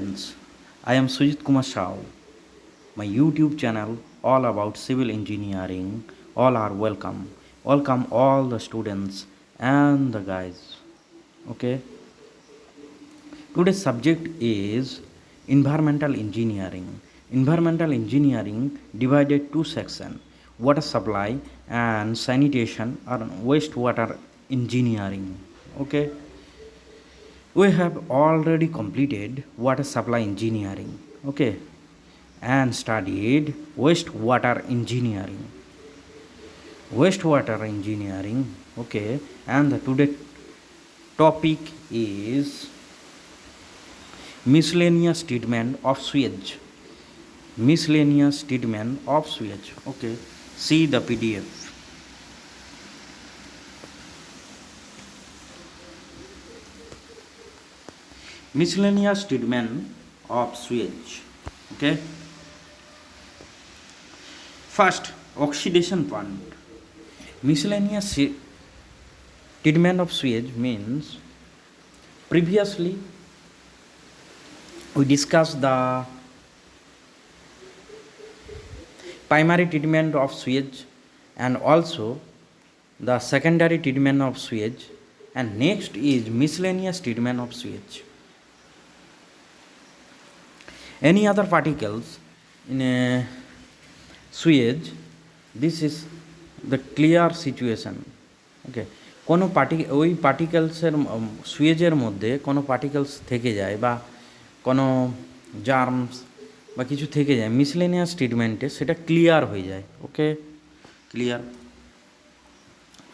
Friends, I am Sujit Kumar Shao. My YouTube channel all about civil engineering. All are welcome. Welcome all the students and the guys. Okay. Today's subject is environmental engineering. Environmental engineering divided two sections: water supply and sanitation or wastewater engineering. Okay. We have already completed water supply engineering, okay, and studied wastewater engineering. Wastewater engineering, okay, and the today topic is miscellaneous treatment of sewage. Miscellaneous treatment of sewage, okay. See the PDF. Miscellaneous treatment of sewage, okay. First, oxidation point. Miscellaneous treatment of sewage means previously we discussed the primary treatment of sewage and also the secondary treatment of sewage, and next is miscellaneous treatment of sewage. Any other particles in a sewage, this is the clear situation, okay. কোনো ওই পার্টিকেলসের সুয়েজের মধ্যে কোনো particles থেকে যায় বা কোনো germs বা কিছু থেকে যায়, মিসলেনিয়াস ট্রিটমেন্টে সেটা ক্লিয়ার হয়ে যায়, okay, clear.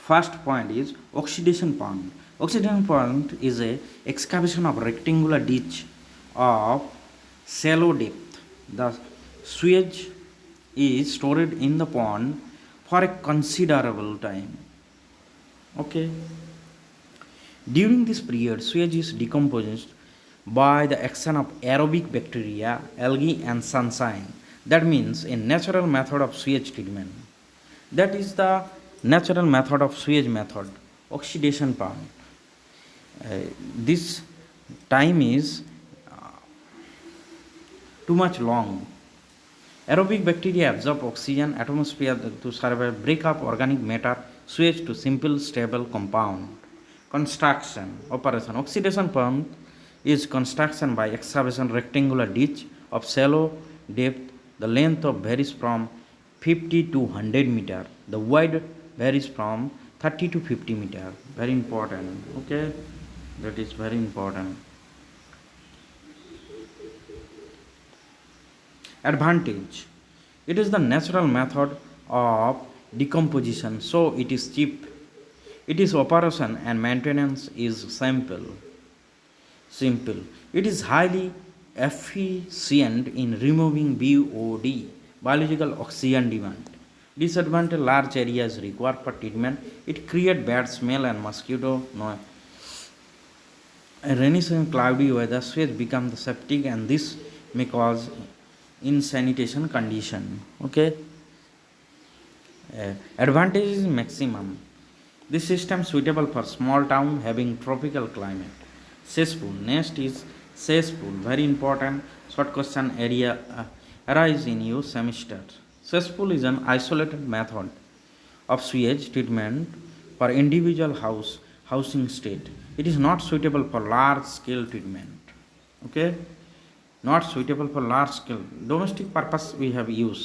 First point is oxidation point. Oxidation point is a excavation of rectangular ditch of shallow depth. The sewage is stored in the pond for a considerable time. Okay. During this period, sewage is decomposed by the action of aerobic bacteria, algae, and sunshine. That means a natural method of sewage treatment. That is the natural method of sewage method, oxidation point. This time is too much long. Aerobic bacteria absorb oxygen atmosphere to survive, break up organic matter, switch to simple stable compound. Construction operation. Oxidation pump is construction by excavation rectangular ditch of shallow depth. The length of varies from 50 to 100 meter. The width varies from 30 to 50 meter. Very important. Okay, that is very important. Advantage. It is the natural method of decomposition, so it is cheap. It is operation and maintenance is simple. It is highly efficient in removing BOD, biological oxygen demand. Disadvantage: large areas required for treatment. It creates bad smell and mosquito noise. Rainy season, cloudy weather, sewage become the septic, and this may cause in sanitation condition, okay. Advantage is maximum. This system suitable for small town having tropical climate. Cesspool. Next is cesspool, very important. Short question area arise in your semester. Cesspool is an isolated method of sewage treatment for individual housing state. It is not suitable for large scale treatment, okay. Not suitable for large scale. Domestic purpose we have use.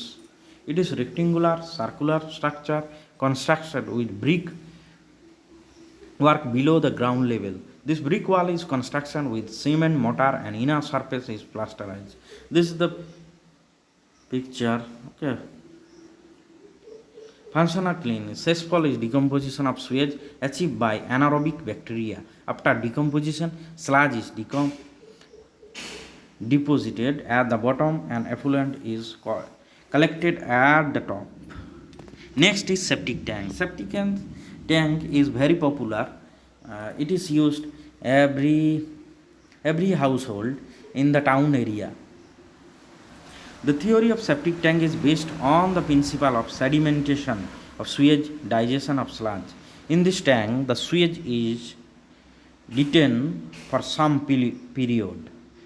It is rectangular circular structure constructed with brick work below the ground level. This brick wall is construction with cement mortar and inner surface is plasterized. This is the picture, okay. Functional cleaning. Cesspool is decomposition of sewage achieved by anaerobic bacteria. After decomposition, sludge is deposited at the bottom and effluent is collected at the top. Next is septic tank. Septic tank is very popular. It is used every household in the town area. The theory of septic tank is based on the principle of sedimentation of sewage, digestion of sludge. In this tank, the sewage is detained for some period.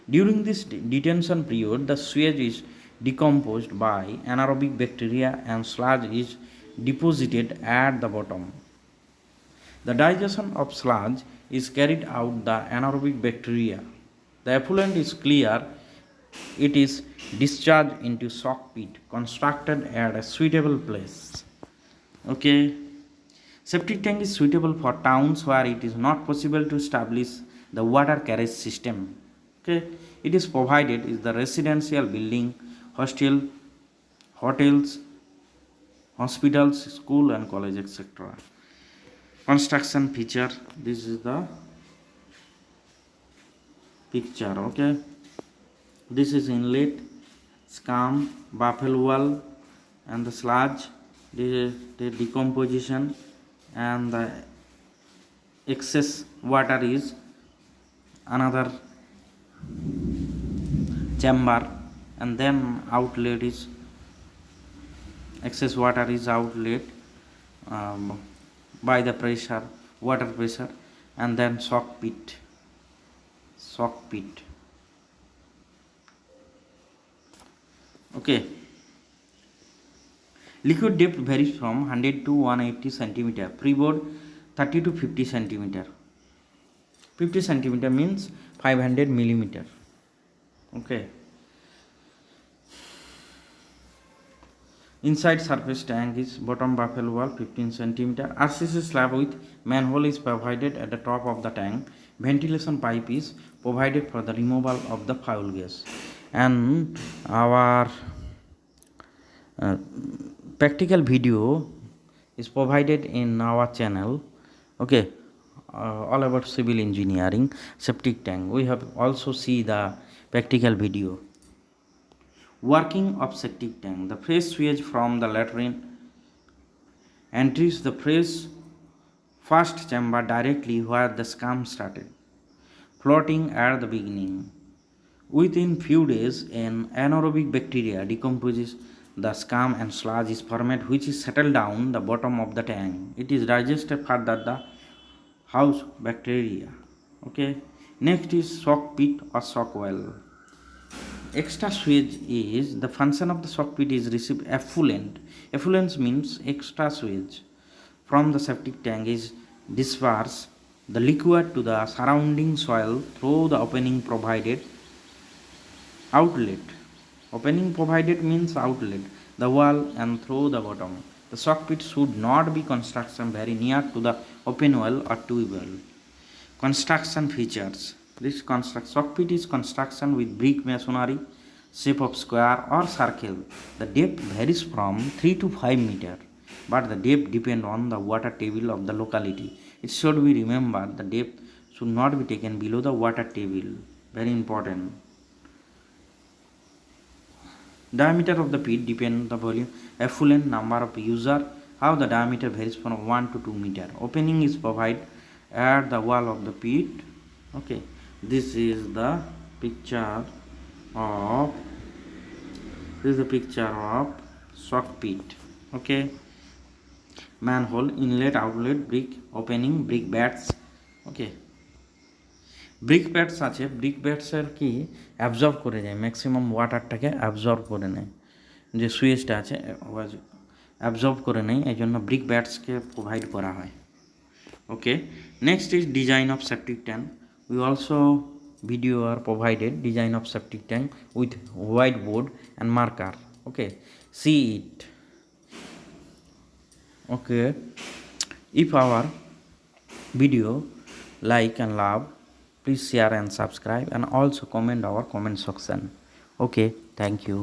During this detention period, the sewage is decomposed by anaerobic bacteria and sludge is deposited at the bottom. The digestion of sludge is carried out the anaerobic bacteria. The effluent is clear. It is discharged into sock pit constructed at a suitable place. Okay. Septic tank is suitable for towns where it is not possible to establish the water carriage system. Okay. It is provided in the residential building, hostel, hotels, hospitals, school and college, etc. Construction feature. This is the picture. Okay. This is inlet, scum, buffalo wall, and the sludge, the decomposition, and the excess water is another chamber, and then outlet is excess water is outlet by the pressure, water pressure, and then sock pit. Okay. Liquid depth varies from 100 to 180 centimeter. Freeboard 30 to 50 centimeter. 50 centimeter means 500 millimeter. Okay. Inside surface tank is bottom buffalo wall 15 centimeter. RCC slab with manhole is provided at the top of the tank. Ventilation pipe is provided for the removal of the foul gas. And our practical video is provided in our channel. Okay. All about civil engineering, septic tank. We have also see the practical video. Working of septic tank. The fresh sewage from the latrine enters the first chamber directly where the scum started floating at the beginning. Within few days, an anaerobic bacteria decomposes the scum and sludge is formed, which is settled down the bottom of the tank. It is digested further the house bacteria. Okay. Next is sock pit or sock well. Extra sewage is the function of the sock pit is receive effluent. Effluent means extra sewage from the septic tank is disperse the liquid to the surrounding soil through the opening provided outlet. Opening provided means outlet, the wall and through the bottom. The sock pit should not be construction very near to the open well or tube well. Construction features. This sock pit is construction with brick masonry, shape of square or circle. The depth varies from 3 to 5 meter, but the depth depends on the water table of the locality. It should be remembered the depth should not be taken below the water table. Very important. Diameter of the pit depends on the volume, effluent, number of user, how the diameter varies from 1 to 2 meter. Opening is provided at the wall of the pit. Okay, this is the picture of sock pit. Okay, manhole, inlet, outlet, brick, opening, brick bats. Okay, brick pads আছে, brick প্যাডসের কি absorb করে যায়, maximum ওয়াটারটাকে absorb করে নেয়, যে সুইচটা আছে absorb করে নেয়, এই জন্য ব্রিক প্যাডসকে প্রোভাইড করা হয়। Okay, next is design of septic tank. We also video are provided design of septic tank with white board and marker. Okay, see it. Okay, if our video like and love, please share and subscribe and also comment our comment section. Okay, thank you.